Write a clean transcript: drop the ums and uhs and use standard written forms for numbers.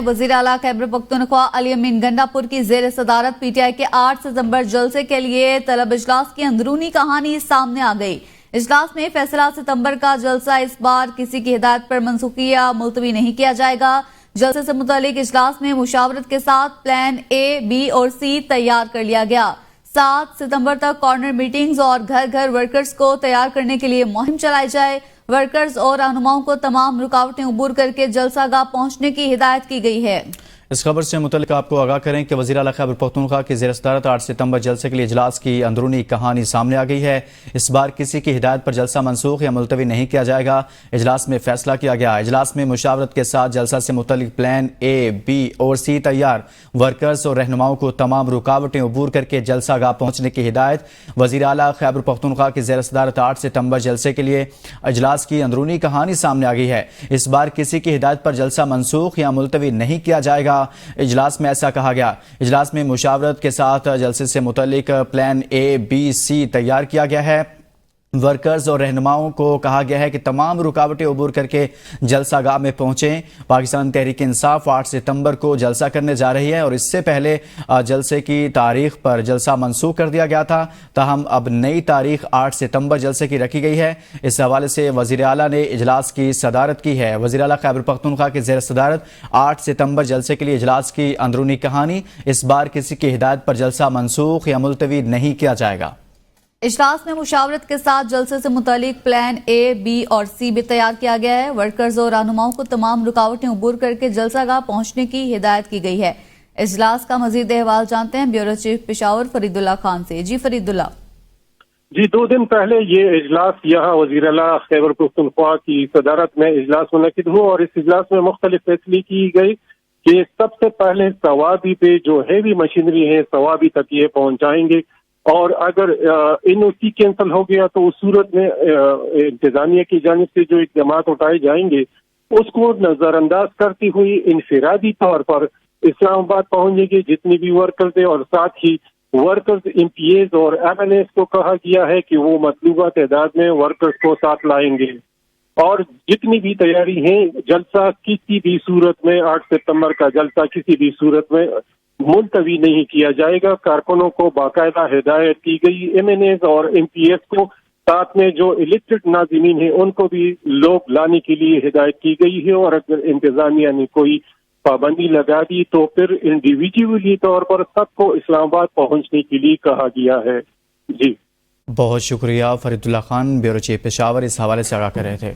वज़ीर आला खैबर पख्तूनख्वा अली अमीन गंडापुर की ज़ेर सदारत PTI के 8 सितंबर जलसे के लिए तलब इजलास की अंदरूनी कहानी सामने आ गई। इजलास में फैसला सितंबर का जलसा इस बार किसी की हिदायत पर मनसूखी या मुलतवी नहीं किया जाएगा। जलसे से मुतालिक इजलास में मुशावरत के साथ प्लान A, B और C तैयार कर लिया गया। 7 सितंबर तक कॉर्नर मीटिंग्स और घर घर वर्कर्स को तैयार करने के लिए मुहिम चलाई जाए। वर्कर्स और रहनुमाओं को तमाम रुकावटें अबूर करके जलसागाह पहुंचने की हिदायत की गई है। इस खबर से मुतल्लिक आपको आगाह करें कि वज़ीर आला खैबर पख्तूनख्वा की ज़ेर सदारत 8 सितंबर जलसे के लिए इजलास की अंदरूनी कहानी सामने आ गई है। इस बार किसी की हिदायत पर जलसा मनसूख या मुलतवी नहीं किया जाएगा। इजलास में फैसला किया गया। इजलास में मुशावरत के साथ जलसा से मुतल्लिक प्लान A, B और C तैयार। वर्कर्स और रहनुमाओं को तमाम रुकावटें अबूर करके जलसागाह पहुंचने की हिदायत। वज़ीर आला खैबर पख्तूनख्वा की ज़ेर सदारत 8 सितंबर जलसे के लिए इजलास की अंदरूनी कहानी सामने आ गई है। इस बार किसी की हिदायत पर जलसा मनसूख या मुलतवी नहीं किया जाएगा। इजलास में ऐसा कहा गया। इजलास में मुशावरत के साथ जलसे से मुतल्लिक प्लान A, B, C तैयार किया गया है। वर्कर्स और रहनुमाओं को कहा गया है कि तमाम रुकावटें अबूर करके जलसागाह में पहुंचें। पाकिस्तान तहरीक इंसाफ 8 सितंबर को जलसा करने जा रही है और इससे पहले जलसे की तारीख पर जलसा मनसूख कर दिया गया था। ताहम अब नई तारीख 8 सितंबर जलसे की रखी गई है। इस हवाले से वज़ीर आला ने इजलास की सदारत की है। वज़ीर आला खैबर पख्तूनख्वा की ज़ेर सदारत 8 सितंबर जलसे के लिए इजलास की अंदरूनी कहानी। इस बार किसी की हिदायत पर जलसा मनसूख या मुलतवी नहीं किया जाएगा। इजलास में मुशावरत के साथ जलसे से मुतालिक प्लान A, B और C भी तैयार किया गया है। वर्कर्स और रहनुमाओं को तमाम रुकावटें अबूर करके जलसागाह पहुंचने की हिदायत की गई है। इजलास का मजीद अहवाल जानते हैं ब्यूरो चीफ पेशावर फरीदुल्लाह खान से। जी फरीदुल्लाह। जी, 2 दिन पहले ये इजलास यहाँ वज़ीर आला खैबर पख्तूनख्वा की सदारत में इजलास मुनक़िद हुआ और इस इजलास में मुख्तलिफ फैसले की गई कि सबसे पहले सवाबी पे जो हैवी मशीनरी है सवाबी तक ये पहुंचाएंगे और अगर NOC कैंसिल हो गया तो उस सूरत में इंतजामिया की जानिब से जो इक़दामात उठाए जाएंगे उसको नजरअंदाज करती हुई इनफरादी तौर पर इस्लामाबाद पहुंचेंगे जितने भी वर्कर्स हैं और साथ ही वर्कर्स MPAs और MLAs को कहा गया है कि वो मतलूबा तादाद में वर्कर्स को साथ लाएंगे और जितनी भी तैयारी है जलसा किसी भी सूरत में 8 सितंबर का जलसा किसी भी सूरत में मुलतवी नहीं किया जाएगा। कारकुनों को बाकायदा हिदायत की गई। MNAs और MPS को साथ में जो इलेक्टेड नाज़िमीन हैं उनको भी लोग लाने के लिए हिदायत की गई है और अगर इंतजामिया ने कोई पाबंदी लगा दी तो फिर इंडिविजुअली तौर पर सबको इस्लामाबाद पहुंचने के लिए कहा गया है। जी बहुत शुक्रिया फरीदुल्लाह खान, ब्यूरो चीफ पेशावर, इस हवाले से आगाह कर रहे थे।